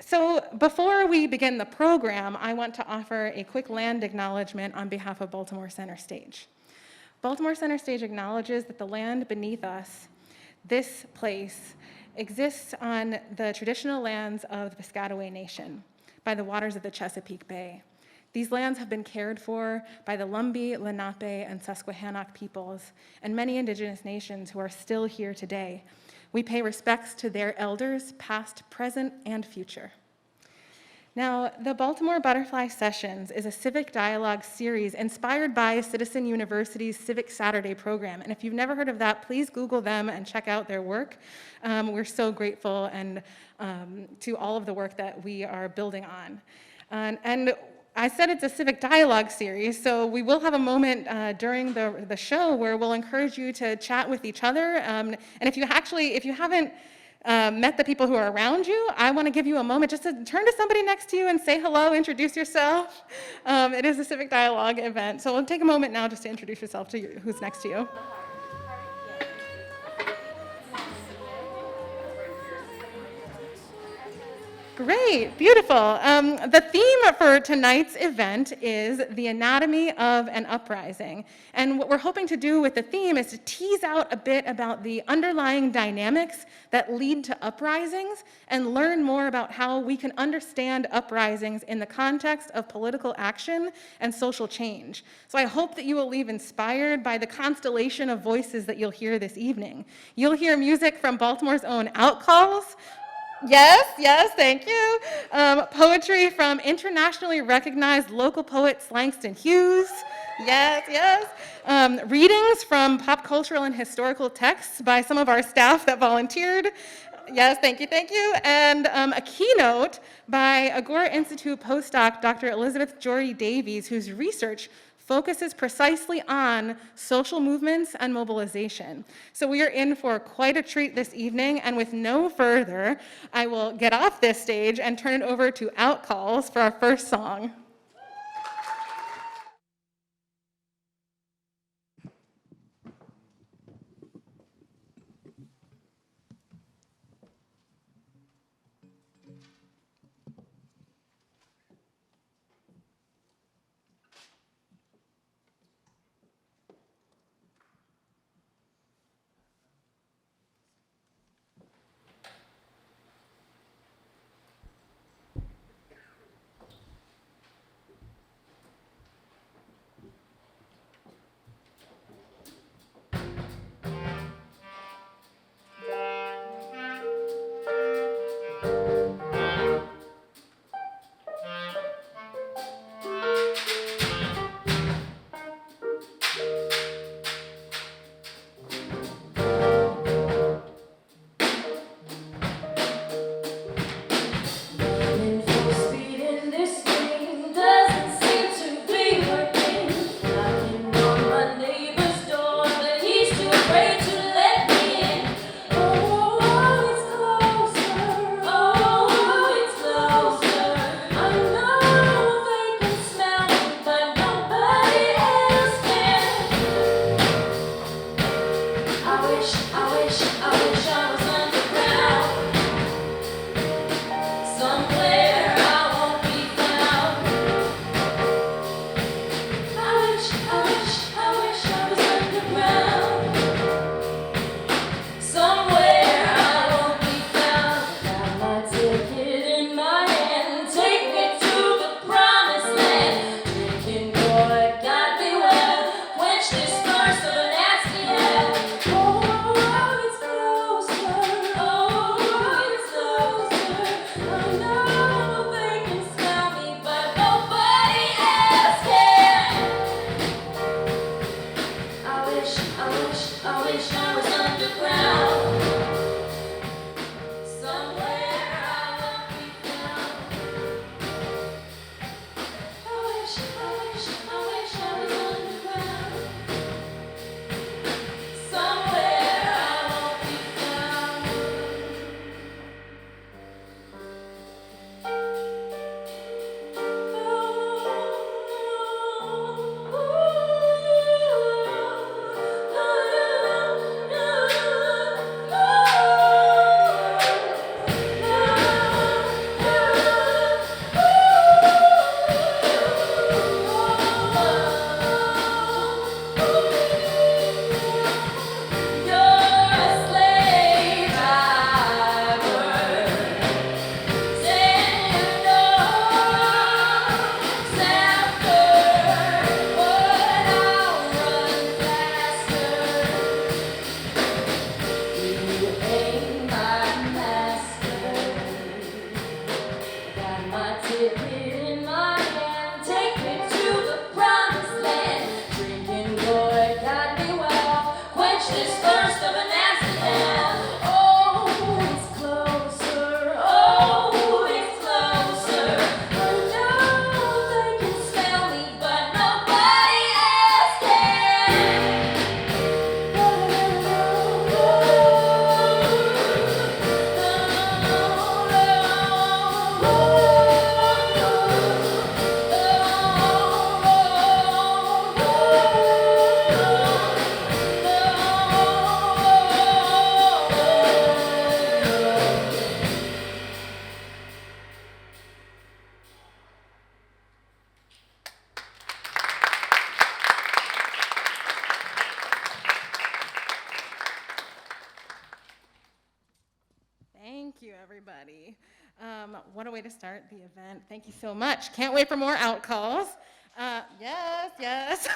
So before we begin the program, I want to offer a quick land acknowledgement on behalf of Baltimore Center Stage. Baltimore Center Stage acknowledges that the land beneath us, this place, exists on the traditional lands of the Piscataway Nation by the waters of the Chesapeake Bay. These lands have been cared for by the Lumbee, Lenape, and Susquehannock peoples, and many indigenous nations who are still here today. We pay respects to their elders, past, present, and future. Now, the Baltimore Butterfly Sessions is a civic dialogue series inspired by Citizen University's Civic Saturday program. And if you've never heard of that, please Google them and check out their work. We're so grateful to all of the work that we are building on. And I said it's a civic dialogue series, so we will have a moment during the show where we'll encourage you to chat with each other. And if you haven't met the people who are around you, I want to give you a moment just to turn to somebody next to you and say hello, introduce yourself. It is a civic dialogue event, so we'll take a moment now just to introduce yourself to who's next to you. Great, beautiful. The theme for tonight's event is the anatomy of an uprising. And what we're hoping to do with the theme is to tease out a bit about the underlying dynamics that lead to uprisings and learn more about how we can understand uprisings in the context of political action and social change. So I hope that you will leave inspired by the constellation of voices that you'll hear this evening. You'll hear music from Baltimore's own Outcalls. Yes, thank you. Poetry from internationally recognized local poet Langston Hughes. Yes. Readings from pop cultural and historical texts by some of our staff that volunteered. Yes, thank you. And a keynote by Agora Institute postdoc Dr. Elizabeth Jordy Davies, whose research focuses precisely on social movements and mobilization. So we are in for quite a treat this evening, and with no further, I will get off this stage and turn it over to Outcalls for our first song. Dip it in my hand, take me to the promised land. Drinking boy got me wild, quench this thirst of an acid now. Oh, it's closer, oh, it's closer. I know they can smell me, but nobody else can. Thank you, everybody. What a way to start the event. Thank you so much. Can't wait for more outcalls. Yes.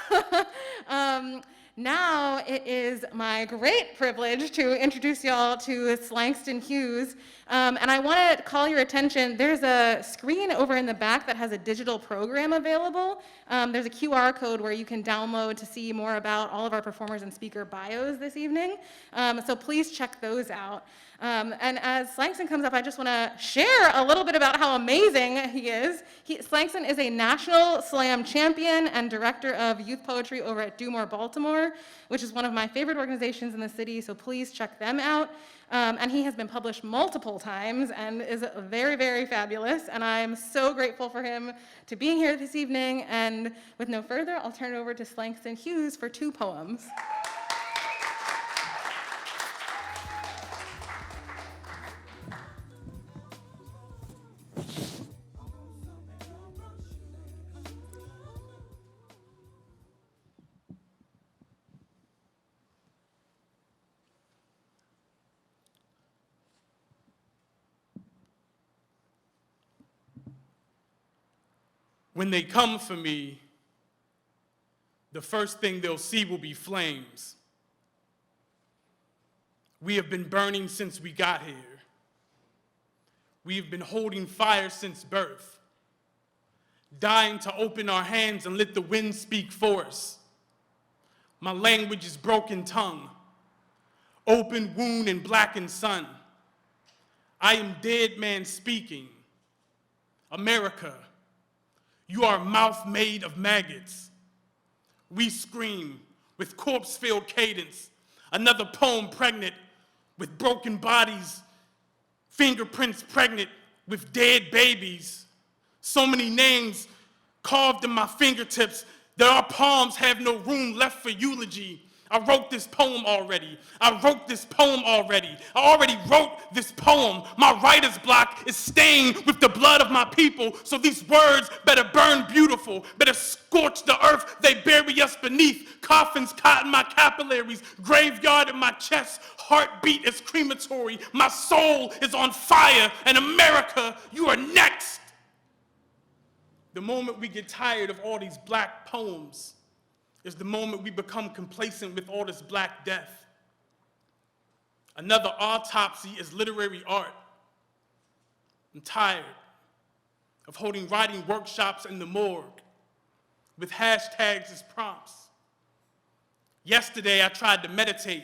Now it is my great privilege to introduce y'all to Slangston Hughes. And I want to call your attention, there's a screen over in the back that has a digital program available. There's a QR code where you can download to see more about all of our performers and speaker bios this evening. So please check those out. And as Slangston comes up, I just want to share a little bit about how amazing he is. Slangston is a national slam champion and director of youth poetry over at Do More Baltimore, which is one of my favorite organizations in the city, so please check them out. And he has been published multiple times and is very, very fabulous, and I'm so grateful for him to being here this evening. And with no further, I'll turn it over to Slangston Hughes for 2 poems. When they come for me, the first thing they'll see will be flames. We have been burning since we got here. We have been holding fire since birth, dying to open our hands and let the wind speak for us. My language is broken tongue, open wound and blackened sun. I am dead man speaking. America, you are a mouth made of maggots. We scream with corpse-filled cadence, another poem pregnant with broken bodies, fingerprints pregnant with dead babies. So many names carved in my fingertips that our palms have no room left for eulogy. I wrote this poem already. I already wrote this poem. My writer's block is stained with the blood of my people, so these words better burn beautiful, better scorch the earth they bury us beneath. Coffins caught in my capillaries, graveyard in my chest, heartbeat is crematory. My soul is on fire, and America, you are next. The moment we get tired of all these black poems is the moment we become complacent with all this black death. Another autopsy is literary art. I'm tired of holding writing workshops in the morgue with hashtags as prompts. Yesterday I tried to meditate,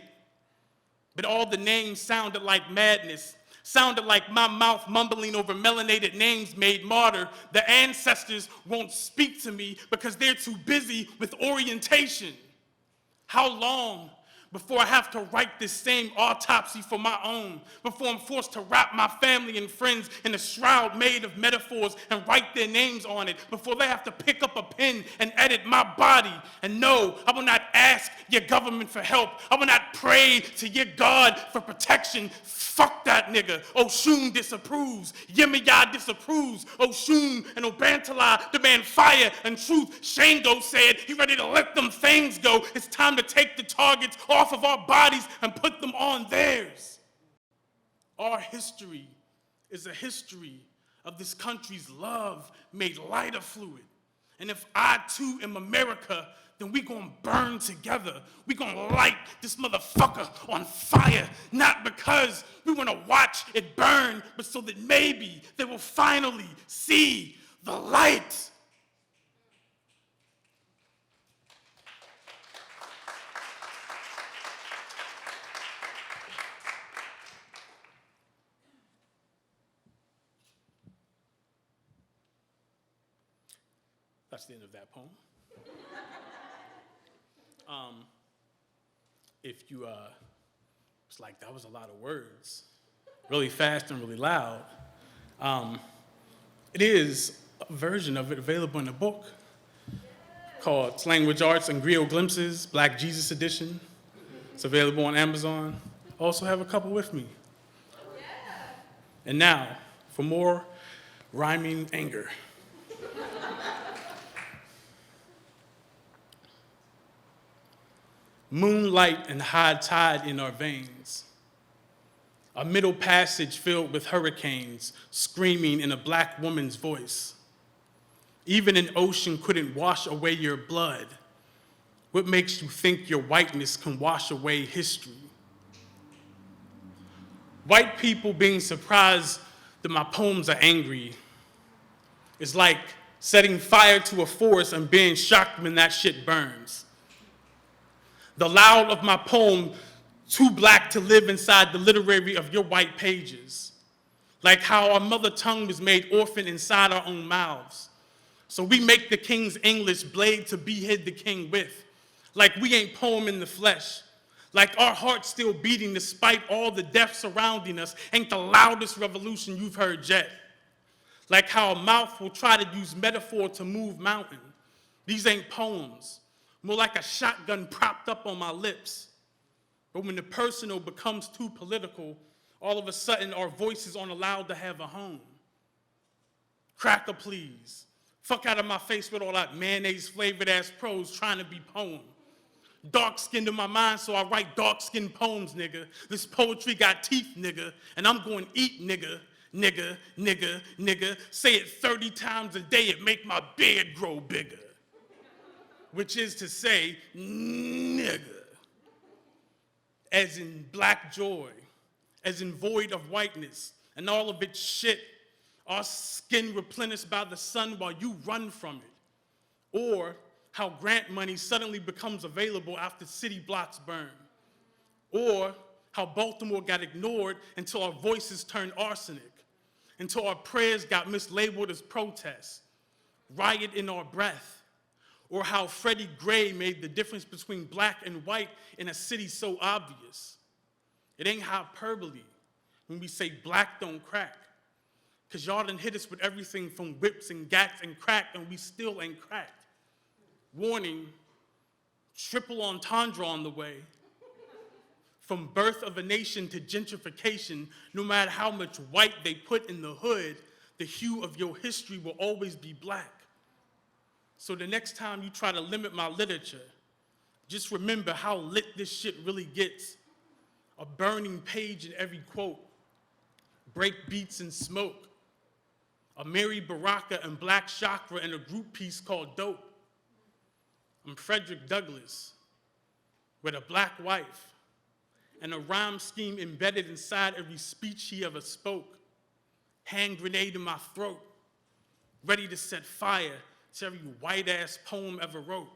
but all the names sounded like madness, sounded like my mouth mumbling over melanated names made martyr. The ancestors won't speak to me because they're too busy with orientation. How long before I have to write this same autopsy for my own, before I'm forced to wrap my family and friends in a shroud made of metaphors and write their names on it, before they have to pick up a pen and edit my body? And no, I will not ask your government for help. I will not pray to your God for protection. Fuck that nigga. Oshun disapproves. Yemaya disapproves. Oshun and Obantala demand fire and truth. Shango said he ready to let them things go. It's time to take the targets off of our bodies and put them on theirs. Our history is a history of this country's love made lighter fluid. And if I too am America, then we gonna burn together. We gonna light this motherfucker on fire, not because we wanna watch it burn, but so that maybe they will finally see the light. That's the end of that poem. If you, it's like that was a lot of words, really fast and really loud. It is a version of it available in a book called Language Arts and Griot Glimpses, Black Jesus Edition. It's available on Amazon. I also have a couple with me. And now, for more rhyming anger. Moonlight and high tide in our veins. A middle passage filled with hurricanes screaming in a black woman's voice. Even an ocean couldn't wash away your blood. What makes you think your whiteness can wash away history? White people being surprised that my poems are angry is like setting fire to a forest and being shocked when that shit burns. The loud of my poem, too black to live inside the literary of your white pages. Like how our mother tongue was made orphan inside our own mouths. So we make the king's English blade to behead the king with. Like we ain't poem in the flesh. Like our hearts still beating despite all the death surrounding us ain't the loudest revolution you've heard yet. Like how a mouth will try to use metaphor to move mountain. These ain't poems. More like a shotgun propped up on my lips. But when the personal becomes too political, all of a sudden our voices aren't allowed to have a home. Cracker, please. Fuck out of my face with all that mayonnaise-flavored ass prose trying to be poem. Dark-skinned in my mind, so I write dark-skinned poems, nigga. This poetry got teeth, nigga, and I'm going to eat, nigga, nigga, nigga, nigga. Say it 30 times a day, it make my beard grow bigger. Which is to say, nigga, as in black joy, as in void of whiteness, and all of its shit, our skin replenished by the sun while you run from it. Or how grant money suddenly becomes available after city blocks burn. Or how Baltimore got ignored until our voices turned arsenic, until our prayers got mislabeled as protests, riot in our breath. Or how Freddie Gray made the difference between black and white in a city so obvious. It ain't hyperbole when we say black don't crack. Cause y'all done hit us with everything from whips and gats and crack and we still ain't cracked. Warning, triple entendre on the way. From birth of a nation to gentrification, no matter how much white they put in the hood, the hue of your history will always be black. So the next time you try to limit my literature, just remember how lit this shit really gets. A burning page in every quote, break beats and smoke, a Mary Baraka and Black Chakra in a group piece called Dope. I'm Frederick Douglass with a black wife and a rhyme scheme embedded inside every speech he ever spoke. Hand grenade in my throat, ready to set fire to every white-ass poem ever wrote.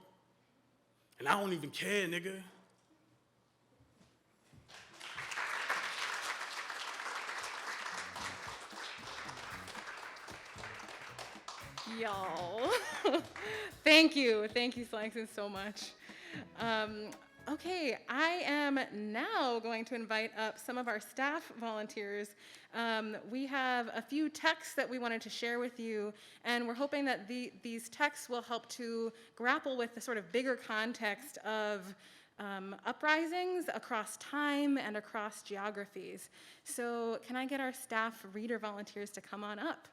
And I don't even care, nigga. Y'all. Thank you, Slankson, so much. Okay, I am now going to invite up some of our staff volunteers. We have a few texts that we wanted to share with you, and we're hoping that these texts will help to grapple with the sort of bigger context of uprisings across time and across geographies. So can I get our staff reader volunteers to come on up?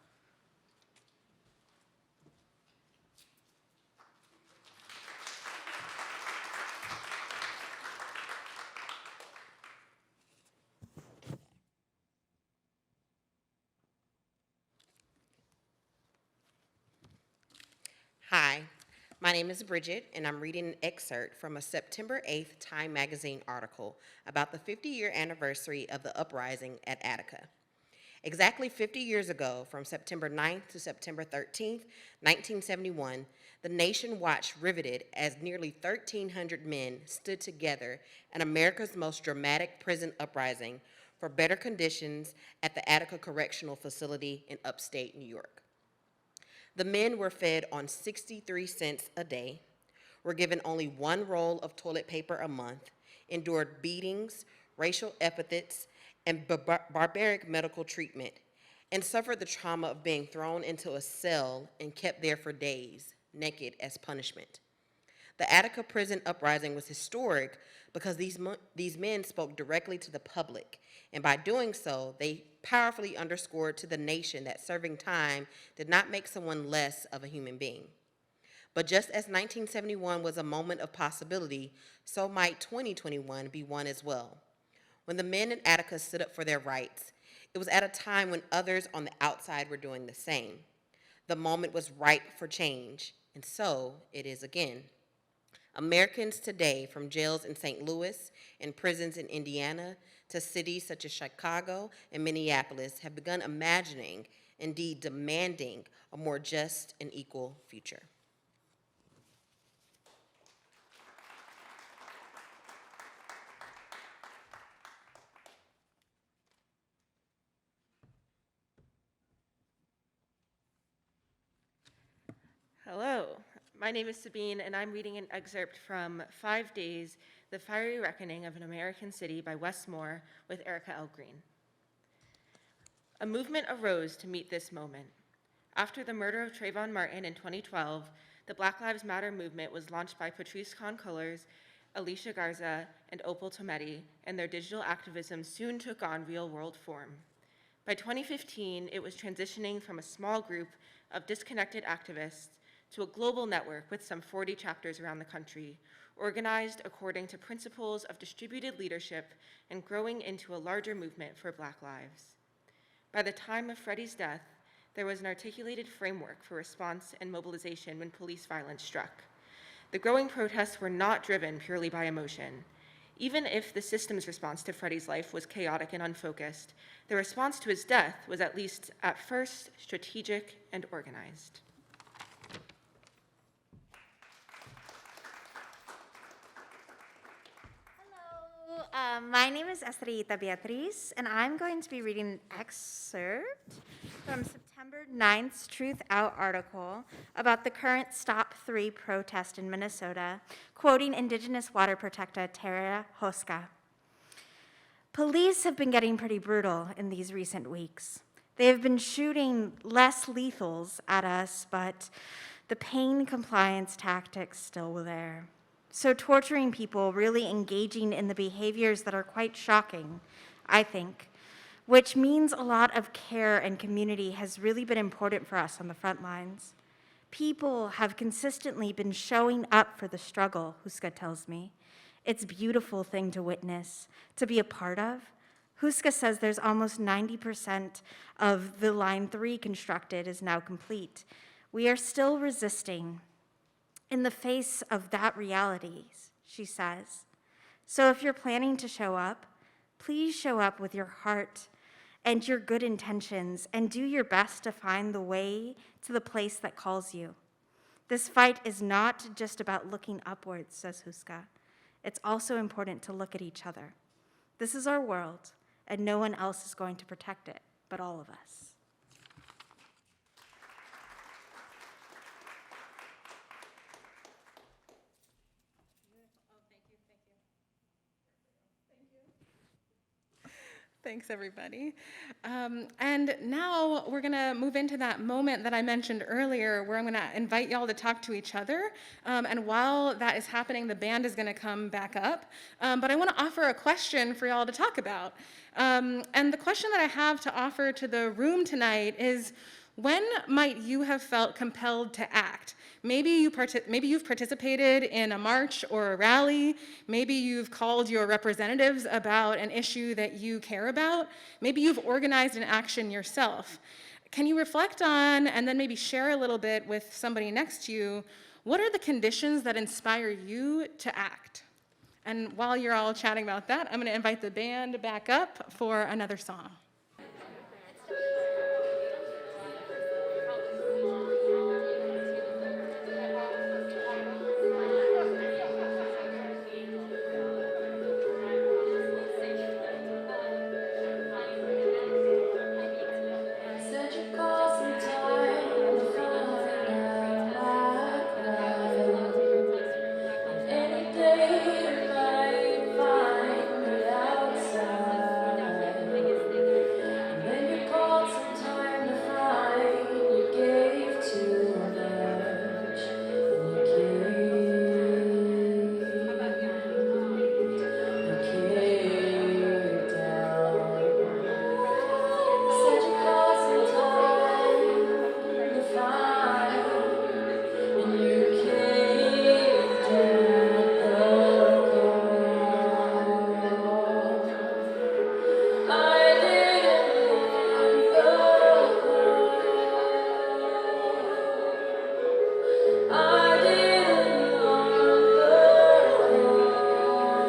Hi, my name is Bridget, and I'm reading an excerpt from a September 8th Time magazine article about the 50-year anniversary of the uprising at Attica. Exactly 50 years ago, from September 9th to September 13th, 1971, the nation watched riveted as nearly 1,300 men stood together in America's most dramatic prison uprising for better conditions at the Attica Correctional Facility in upstate New York. The men were fed on 63 cents a day, were given only one roll of toilet paper a month, endured beatings, racial epithets, and barbaric medical treatment, and suffered the trauma of being thrown into a cell and kept there for days, naked as punishment. The Attica prison uprising was historic because these men spoke directly to the public, and by doing so, they powerfully underscored to the nation that serving time did not make someone less of a human being. But just as 1971 was a moment of possibility, so might 2021 be one as well. When the men in Attica stood up for their rights, it was at a time when others on the outside were doing the same. The moment was ripe for change, and so it is again. Americans today, from jails in St. Louis and prisons in Indiana to cities such as Chicago and Minneapolis, have begun imagining, indeed demanding, a more just and equal future. Hello, my name is Sabine, and I'm reading an excerpt from 5 Days, The Fiery Reckoning of an American City by Wes Moore with Erica L. Green. A movement arose to meet this moment. After the murder of Trayvon Martin in 2012, the Black Lives Matter movement was launched by Patrisse Khan-Cullors, Alicia Garza, and Opal Tometi, and their digital activism soon took on real-world form. By 2015, it was transitioning from a small group of disconnected activists to a global network with some 40 chapters around the country, organized according to principles of distributed leadership and growing into a larger movement for Black lives. By the time of Freddie's death, there was an articulated framework for response and mobilization when police violence struck. The growing protests were not driven purely by emotion. Even if the system's response to Freddie's life was chaotic and unfocused, the response to his death was at least at first strategic and organized. Hello, my name is Estrellita Beatriz, and I'm going to be reading an excerpt from September 9th's Truth Out article about the current Stop 3 protest in Minnesota, quoting Indigenous water protector Tara Hoska. Police have been getting pretty brutal in these recent weeks. They have been shooting less lethals at us, but the pain compliance tactics still were there. So torturing people, really engaging in the behaviors that are quite shocking, I think, which means a lot of care and community has really been important for us on the front lines. People have consistently been showing up for the struggle, Huska tells me. It's a beautiful thing to witness, to be a part of. Huska says there's almost 90% of the Line 3 constructed is now complete. We are still resisting in the face of that reality, she says. So if you're planning to show up, please show up with your heart and your good intentions and do your best to find the way to the place that calls you. This fight is not just about looking upwards, says Huska. It's also important to look at each other. This is our world, and no one else is going to protect it but all of us. Thanks, everybody. And now we're going to move into that moment that I mentioned earlier where I'm going to invite y'all to talk to each other. And while that is happening, the band is going to come back up. But I want to offer a question for y'all to talk about. And the question that I have to offer to the room tonight is, when might you have felt compelled to act? Maybe you've participated in a march or a rally. Maybe you've called your representatives about an issue that you care about. Maybe you've organized an action yourself. can you reflect on, and then maybe share a little bit with somebody next to you, what are the conditions that inspire you to act? And while you're all chatting about that, I'm going to invite the band back up for another song. Said you call some time to find out my cry. Any day you might find me outside. And then you called some time to find you gave too much. And you came down. Said you called some time to find, and you came down. I didn't want the call. I didn't want the call.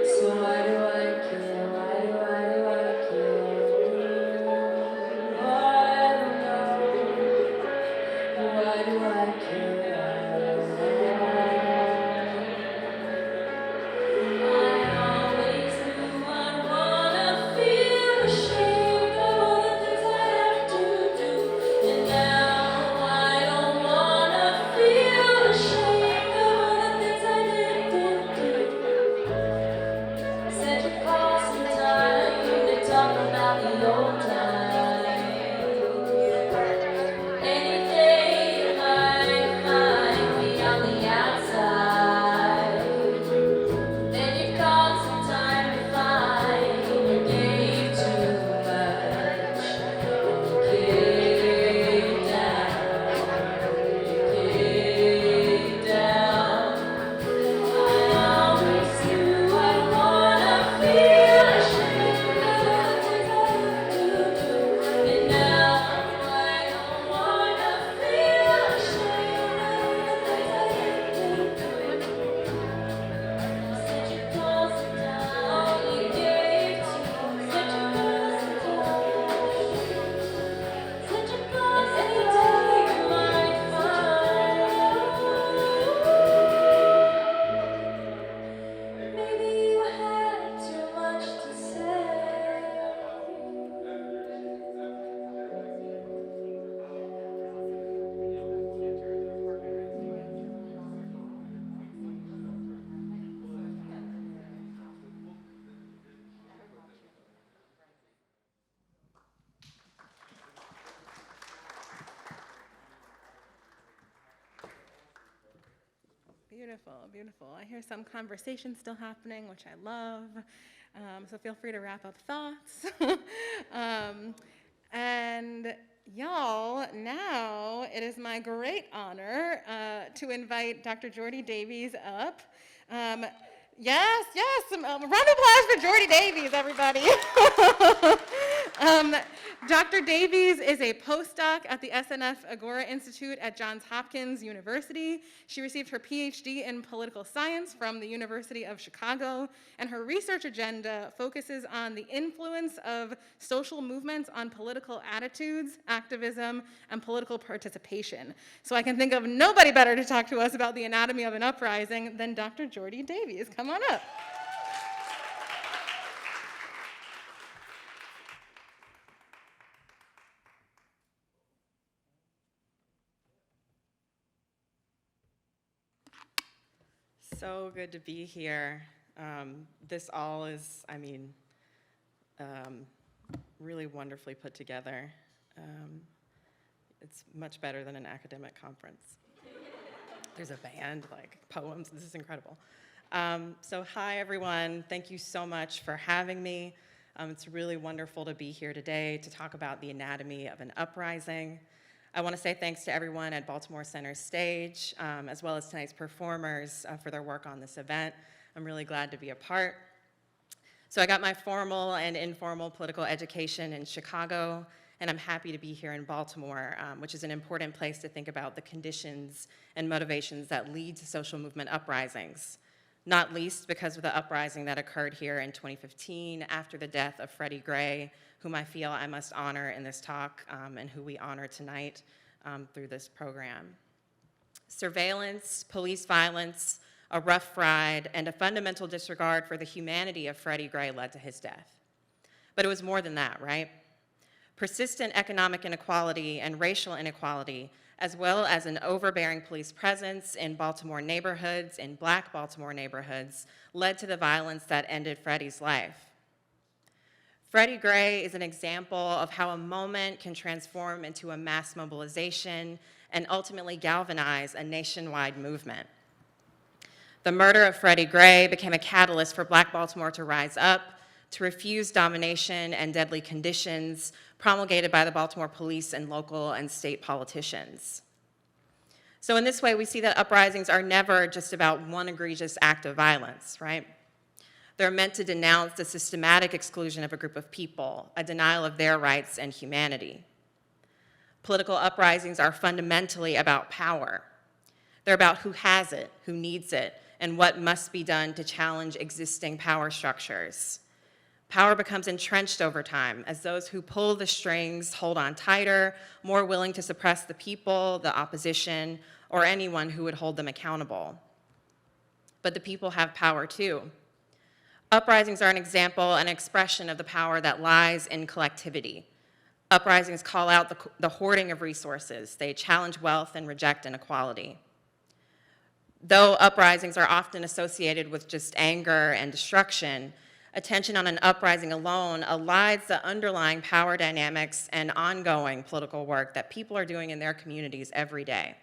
So why do I care? Why do I care? I don't know. Why do I care? I always knew I'd wanna feel ashamed of all the things I have to do, and now I don't wanna feel ashamed of all the things I didn't do. Said you called some time to talk about the old times. Any day you might find me on the outside. Then you called some time to find you gave too much. Came down. I always knew I'd wanna feel ashamed of the things I do. And now I don't wanna feel ashamed of the things I do. Said you called some time, you gave too much. Said you called some time. Said you called some time, you might find. Maybe you had too much to say. Beautiful, beautiful. I hear some conversation still happening, which I love. So feel free to wrap up thoughts. And y'all, now it is my great honor to invite Dr. Jordy Davies up. Yes, round of applause for Jordy Davies, everybody. Dr. Davies is a postdoc at the SNF Agora Institute at Johns Hopkins University. She received her PhD in political science from the University of Chicago, and her research agenda focuses on the influence of social movements on political attitudes, activism, and political participation. So I can think of nobody better to talk to us about the anatomy of an uprising than Dr. Jordy Davies. Come on up. So good to be here. This all is, really wonderfully put together. It's much better than an academic conference. There's a band, like poems. This is incredible. So hi, everyone. Thank you so much for having me. It's really wonderful to be here today to talk about the anatomy of an uprising. I want to say thanks to everyone at Baltimore Center Stage, as well as tonight's performers for their work on this event. I'm really glad to be a part. So I got my formal and informal political education in Chicago, and I'm happy to be here in Baltimore, which is an important place to think about the conditions and motivations that lead to social movement uprisings, not least because of the uprising that occurred here in 2015 after the death of Freddie Gray, whom I feel I must honor in this talk, and who we honor tonight through this program. Surveillance, police violence, a rough ride, and a fundamental disregard for the humanity of Freddie Gray led to his death. But it was more than that, right? Persistent economic inequality and racial inequality, as well as an overbearing police presence in Baltimore neighborhoods, in Black Baltimore neighborhoods, led to the violence that ended Freddie's life. Freddie Gray is an example of how a moment can transform into a mass mobilization and ultimately galvanize a nationwide movement. The murder of Freddie Gray became a catalyst for Black Baltimore to rise up, to refuse domination and deadly conditions promulgated by the Baltimore police and local and state politicians. So in this way, we see that uprisings are never just about one egregious act of violence, right? They're meant to denounce the systematic exclusion of a group of people, a denial of their rights and humanity. Political uprisings are fundamentally about power. They're about who has it, who needs it, and what must be done to challenge existing power structures. Power becomes entrenched over time as those who pull the strings hold on tighter, more willing to suppress the people, the opposition, or anyone who would hold them accountable. But the people have power too. Uprisings are an example, an expression of the power that lies in collectivity. Uprisings call out the hoarding of resources. They challenge wealth and reject inequality. Though uprisings are often associated with just anger and destruction, attention on an uprising alone elides the underlying power dynamics and ongoing political work that people are doing in their communities every day.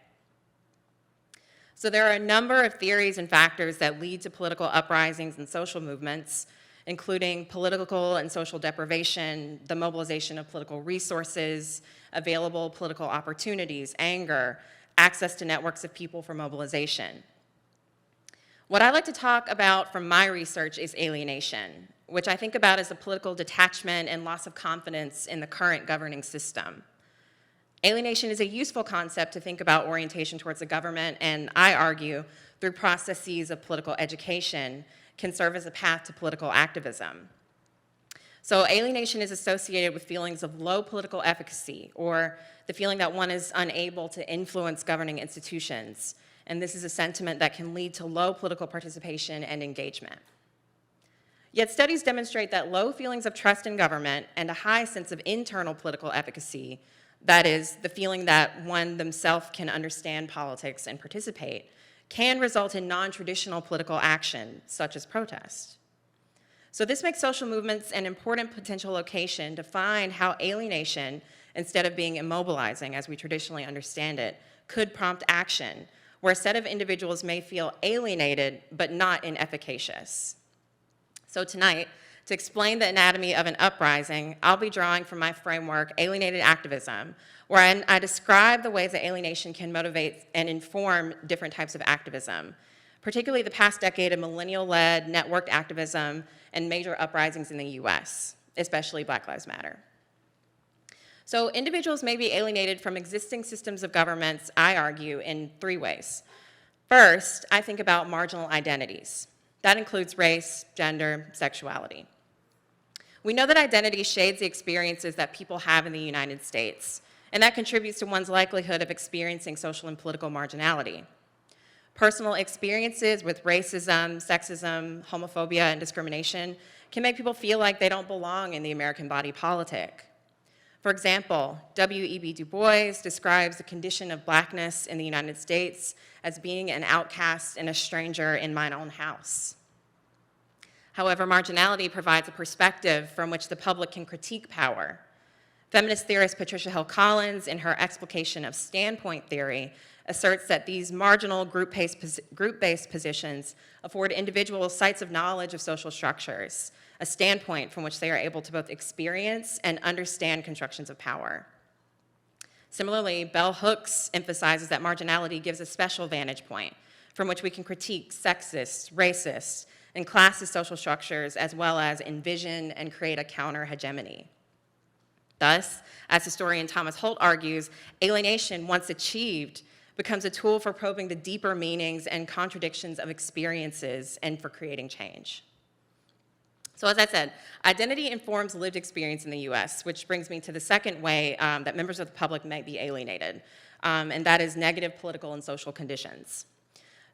So there are a number of theories and factors that lead to political uprisings and social movements, including political and social deprivation, the mobilization of political resources, available political opportunities, anger, access to networks of people for mobilization. What I like to talk about from my research is alienation, which I think about as a political detachment and loss of confidence in the current governing system. Alienation is a useful concept to think about orientation towards the government, and I argue through processes of political education can serve as a path to political activism. So alienation is associated with feelings of low political efficacy, or the feeling that one is unable to influence governing institutions. And this is a sentiment that can lead to low political participation and engagement. Yet studies demonstrate that low feelings of trust in government and a high sense of internal political efficacy, that is, the feeling that one themselves can understand politics and participate, can result in non-traditional political action, such as protest. So this makes social movements an important potential location to find how alienation, instead of being immobilizing as we traditionally understand it, could prompt action, where a set of individuals may feel alienated but not inefficacious. So tonight, to explain the anatomy of an uprising, I'll be drawing from my framework, Alienated Activism, where I describe the ways that alienation can motivate and inform different types of activism, particularly the past decade of millennial-led networked activism and major uprisings in the US, especially Black Lives Matter. So individuals may be alienated from existing systems of governments, I argue, in three ways. First, I think about marginal identities. That includes race, gender, sexuality. We know that identity shades the experiences that people have in the United States, and that contributes to one's likelihood of experiencing social and political marginality. Personal experiences with racism, sexism, homophobia, and discrimination can make people feel like they don't belong in the American body politic. For example, W.E.B. Du Bois describes the condition of Blackness in the United States as being an outcast and a stranger in mine own house. However, marginality provides a perspective from which the public can critique power. Feminist theorist Patricia Hill Collins, in her explication of standpoint theory, asserts that these marginal group-based positions afford individuals sites of knowledge of social structures, a standpoint from which they are able to both experience and understand constructions of power. Similarly, Bell Hooks emphasizes that marginality gives a special vantage point from which we can critique sexist, racist, in classist social structures, as well as envision and create a counter-hegemony. Thus, as historian Thomas Holt argues, alienation, once achieved, becomes a tool for probing the deeper meanings and contradictions of experiences and for creating change. So as I said, identity informs lived experience in the US, which brings me to the second way that members of the public might be alienated, and that is negative political and social conditions.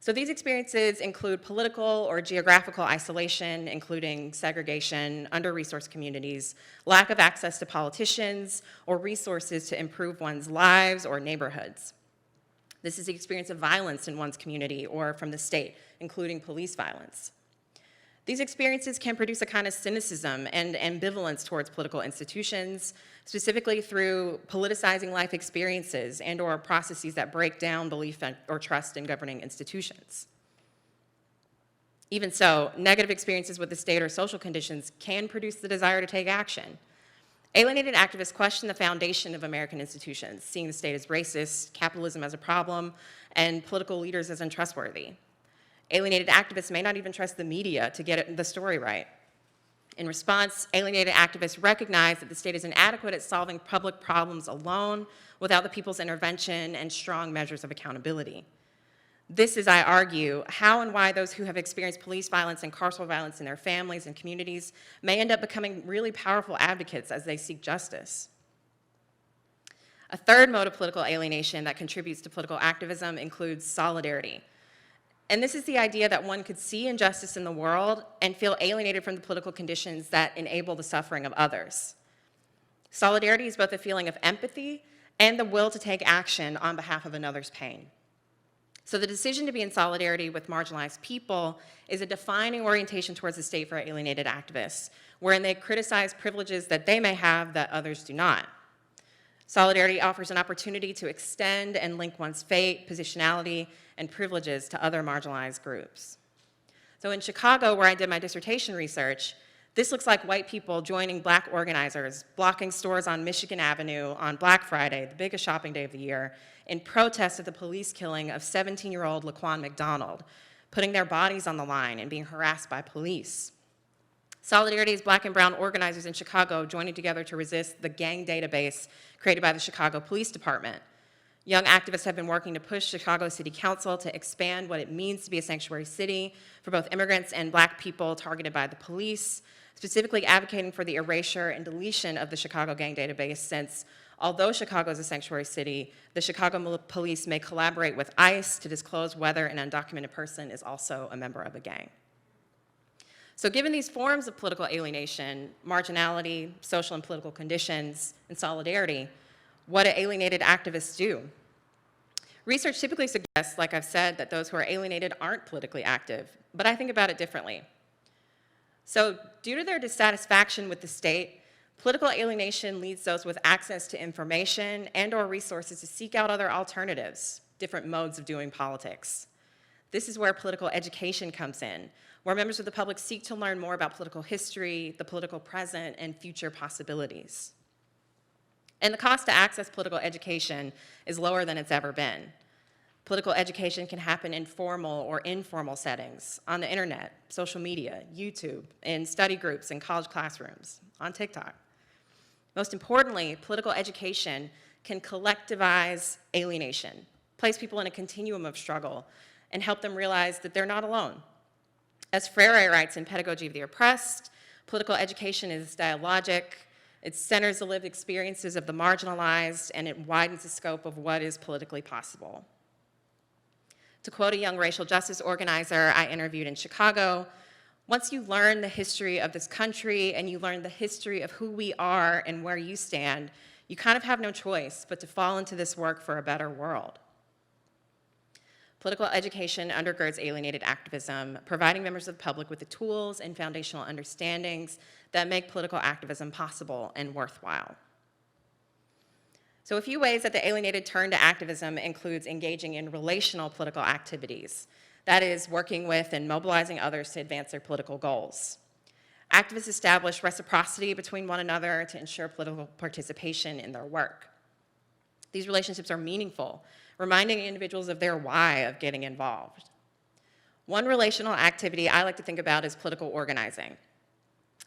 So these experiences include political or geographical isolation, including segregation, under-resourced communities, lack of access to politicians, or resources to improve one's lives or neighborhoods. This is the experience of violence in one's community or from the state, including police violence. These experiences can produce a kind of cynicism and ambivalence towards political institutions, specifically through politicizing life experiences and/or processes that break down belief or trust in governing institutions. Even so, negative experiences with the state or social conditions can produce the desire to take action. Alienated activists question the foundation of American institutions, seeing the state as racist, capitalism as a problem, and political leaders as untrustworthy. Alienated activists may not even trust the media to get the story right. In response, alienated activists recognize that the state is inadequate at solving public problems alone without the people's intervention and strong measures of accountability. This is, I argue, how and why those who have experienced police violence and carceral violence in their families and communities may end up becoming really powerful advocates as they seek justice. A third mode of political alienation that contributes to political activism includes solidarity. And this is the idea that one could see injustice in the world and feel alienated from the political conditions that enable the suffering of others. Solidarity is both a feeling of empathy and the will to take action on behalf of another's pain. So the decision to be in solidarity with marginalized people is a defining orientation towards the state for alienated activists, wherein they criticize privileges that they may have that others do not. Solidarity offers an opportunity to extend and link one's fate, positionality, and privileges to other marginalized groups. So in Chicago, where I did my dissertation research, this looks like white people joining black organizers, blocking stores on Michigan Avenue on Black Friday, the biggest shopping day of the year, in protest of the police killing of 17-year-old Laquan McDonald, putting their bodies on the line and being harassed by police. Solidarity is black and brown organizers in Chicago joining together to resist the gang database created by the Chicago Police Department. Young activists have been working to push Chicago City Council to expand what it means to be a sanctuary city for both immigrants and black people targeted by the police, specifically advocating for the erasure and deletion of the Chicago gang database, since although Chicago is a sanctuary city, the Chicago police may collaborate with ICE to disclose whether an undocumented person is also a member of a gang. So given these forms of political alienation, marginality, social and political conditions, and solidarity, what do alienated activists do? Research typically suggests, like I've said, that those who are alienated aren't politically active, but I think about it differently. So due to their dissatisfaction with the state, political alienation leads those with access to information and/or resources to seek out other alternatives, different modes of doing politics. This is where political education comes in, where members of the public seek to learn more about political history, the political present, and future possibilities. And the cost to access political education is lower than it's ever been. Political education can happen in formal or informal settings, on the internet, social media, YouTube, in study groups, in college classrooms, on TikTok. Most importantly, political education can collectivize alienation, place people in a continuum of struggle, and help them realize that they're not alone. As Freire writes in Pedagogy of the Oppressed, political education is dialogic, it centers the lived experiences of the marginalized, and it widens the scope of what is politically possible. To quote a young racial justice organizer I interviewed in Chicago, once you learn the history of this country and you learn the history of who we are and where you stand, you kind of have no choice but to fall into this work for a better world. Political education undergirds alienated activism, providing members of the public with the tools and foundational understandings that make political activism possible and worthwhile. So a few ways that the alienated turn to activism includes engaging in relational political activities, that is, working with and mobilizing others to advance their political goals. Activists establish reciprocity between one another to ensure political participation in their work. These relationships are meaningful, reminding individuals of their why of getting involved. One relational activity I like to think about is political organizing.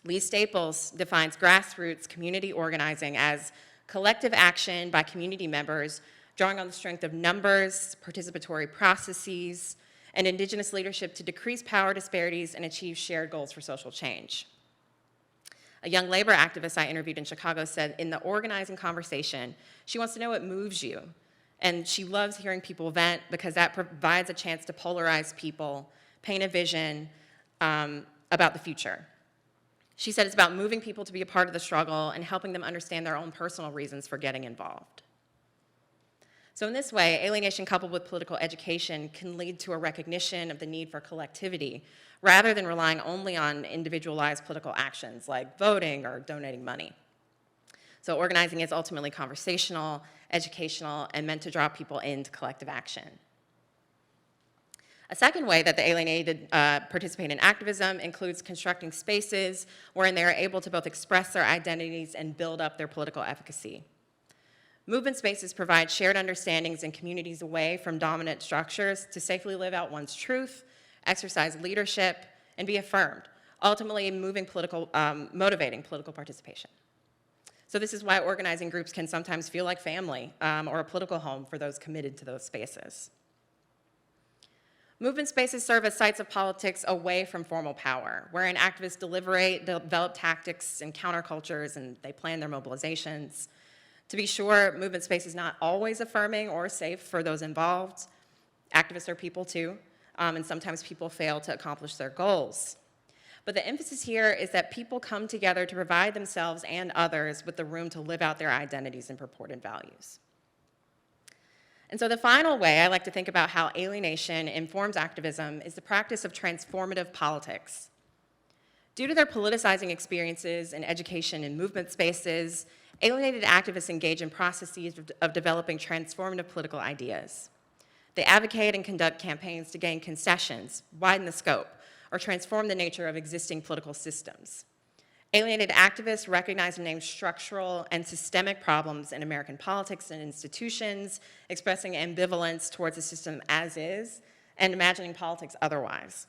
Lee Staples defines grassroots community organizing as collective action by community members drawing on the strength of numbers, participatory processes, and Indigenous leadership to decrease power disparities and achieve shared goals for social change. A young labor activist I interviewed in Chicago said in the organizing conversation, she wants to know what moves you. And she loves hearing people vent because that provides a chance to polarize people, paint a vision about the future. She said it's about moving people to be a part of the struggle and helping them understand their own personal reasons for getting involved. So in this way, alienation coupled with political education can lead to a recognition of the need for collectivity rather than relying only on individualized political actions like voting or donating money. So organizing is ultimately conversational, educational, and meant to draw people into collective action. A second way that the alienated participate in activism includes constructing spaces wherein they are able to both express their identities and build up their political efficacy. Movement spaces provide shared understandings and communities away from dominant structures to safely live out one's truth, exercise leadership, and be affirmed, ultimately motivating political participation. So this is why organizing groups can sometimes feel like family or a political home for those committed to those spaces. Movement spaces serve as sites of politics away from formal power, wherein activists deliberate, develop tactics and countercultures, and they plan their mobilizations. To be sure, movement space is not always affirming or safe for those involved. Activists are people too, and sometimes people fail to accomplish their goals. But the emphasis here is that people come together to provide themselves and others with the room to live out their identities and purported values. And so the final way I like to think about how alienation informs activism is the practice of transformative politics. Due to their politicizing experiences in education and movement spaces, alienated activists engage in processes of developing transformative political ideas. They advocate and conduct campaigns to gain concessions, widen the scope, or transform the nature of existing political systems. Alienated activists recognize and name structural and systemic problems in American politics and institutions, expressing ambivalence towards the system as is, and imagining politics otherwise.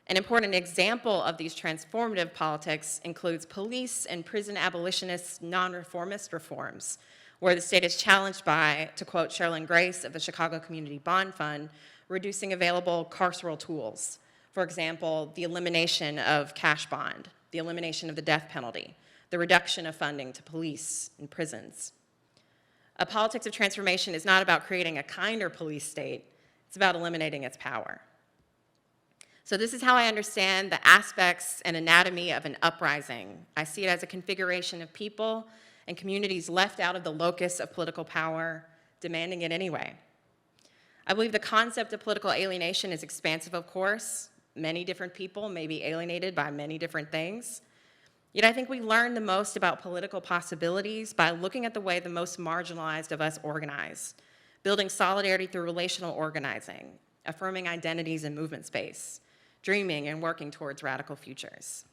An important example of these transformative politics includes police and prison abolitionists' non-reformist reforms, where the state is challenged by, to quote Sherilyn Grace of the Chicago Community Bond Fund, reducing available carceral tools. For example, the elimination of cash bond, the elimination of the death penalty, the reduction of funding to police and prisons. A politics of transformation is not about creating a kinder police state, it's about eliminating its power. So this is how I understand the aspects and anatomy of an uprising. I see it as a configuration of people and communities left out of the locus of political power, demanding it anyway. I believe the concept of political alienation is expansive, of course. Many different people may be alienated by many different things. Yet I think we learn the most about political possibilities by looking at the way the most marginalized of us organize, building solidarity through relational organizing, affirming identities in movement space, dreaming and working towards radical futures.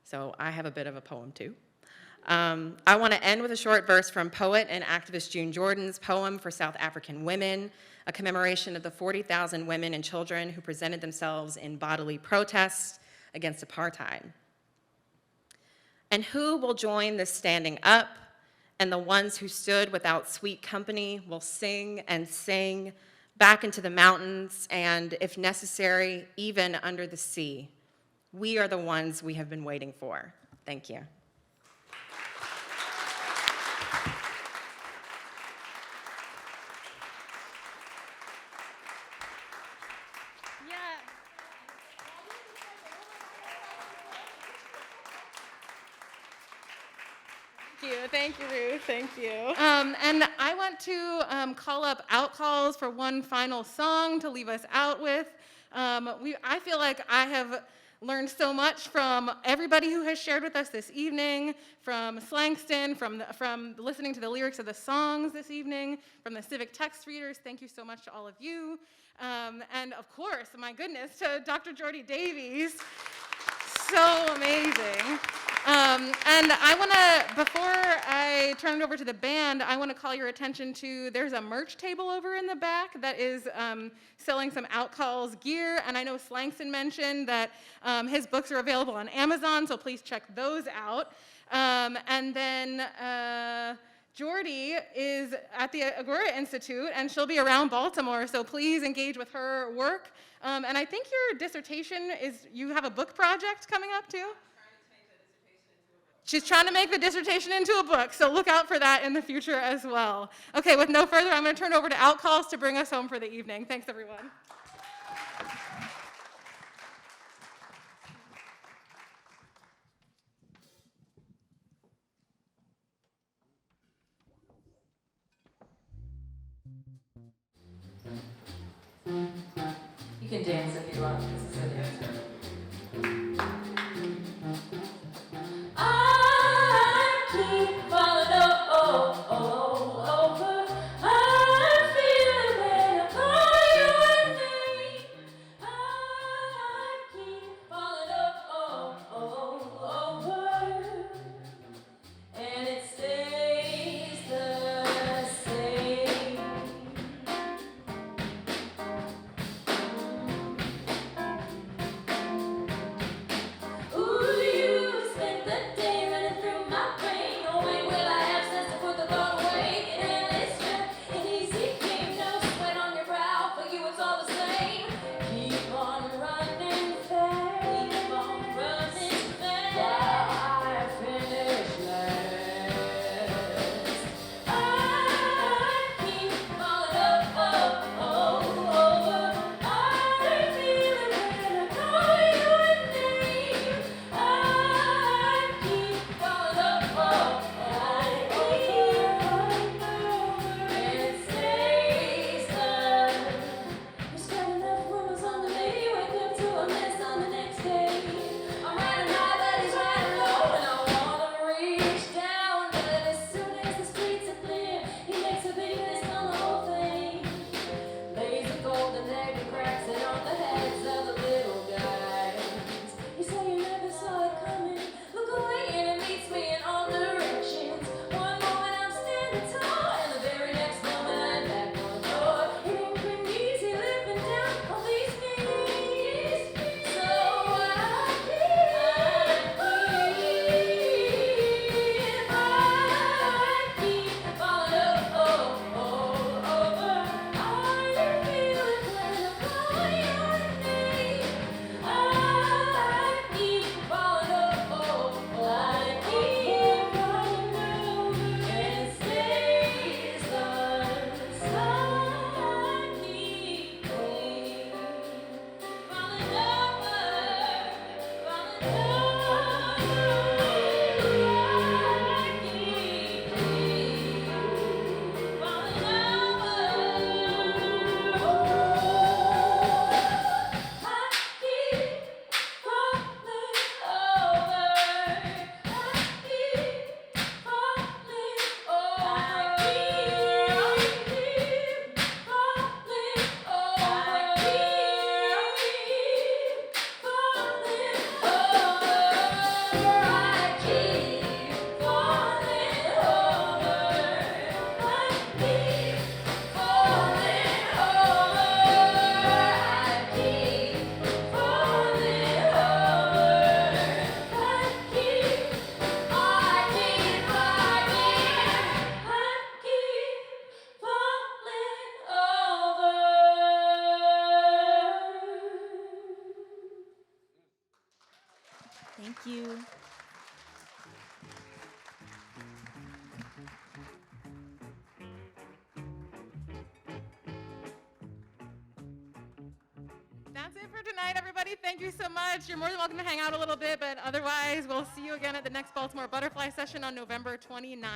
So I have a bit of a poem too. I want to end with a short verse from poet and activist June Jordan's poem for South African women, a commemoration of the 40,000 women and children who presented themselves in bodily protest against apartheid. And who will join this standing up? And the ones who stood without sweet company will sing and sing back into the mountains and, if necessary, even under the sea. We are the ones we have been waiting for. Thank you. Thank you, Ruth. Thank you. And I want to call up Outcalls for one final song to leave us out with. I feel like I have learned so much from everybody who has shared with us this evening, from Slangston, from listening to the lyrics of the songs this evening, from the civic text readers. Thank you so much to all of you. And of course, my goodness, to Dr. Jordy Davies. So amazing. And I want to, before I I turn it over to the band, I want to call your attention to, there's a merch table over in the back that is selling some Outcalls gear, and I know Slankson mentioned that his books are available on Amazon, so please check those out. And then Jordy is at the Agora Institute, and she'll be around Baltimore, so please engage with her work. And I think your dissertation is, you have a book project coming up too? She's trying to make the dissertation into a book, so look out for that in the future as well. Okay, with no further, I'm going to turn over to Outcalls to bring us home for the evening. Thanks, everyone. You can dance if you want. This is a dance. I keep falling over. I feel when I call your name. I keep falling over, and it stays the same. Ooh, you spent the day running through my brain. No way will I have sense to put the thought away. An endless strength, an easy game, no sweat on your brow. For you, it's all the same. Keep on running fast. Keep on running fast. While I finish last. I keep falling over. I feel it when I call your name. I keep falling over, and it stays the. There's got enough rumors on the day. Wake up to a mess on the next day. I'm riding high, but he's riding low, and I wanna reach down. But as soon as the streets are clear, he makes a big list on the whole thing. Lays a golden egg and cracks it on the heads of the little guys. You say you never saw it coming. Look away and it meets me in all directions. One moment I'm standing tall, and the very next moment I'm back on the floor. It ain't been easy living down on these knees. So I keep falling over. I feel it when I call your name. I keep falling over. I keep falling over, and it stays the same. I keep falling Thank you. That's it for tonight, everybody. Thank you so much. You're more than welcome to hang out a little bit, but otherwise, we'll see you again at the next Baltimore Butterfly Session on November 29th.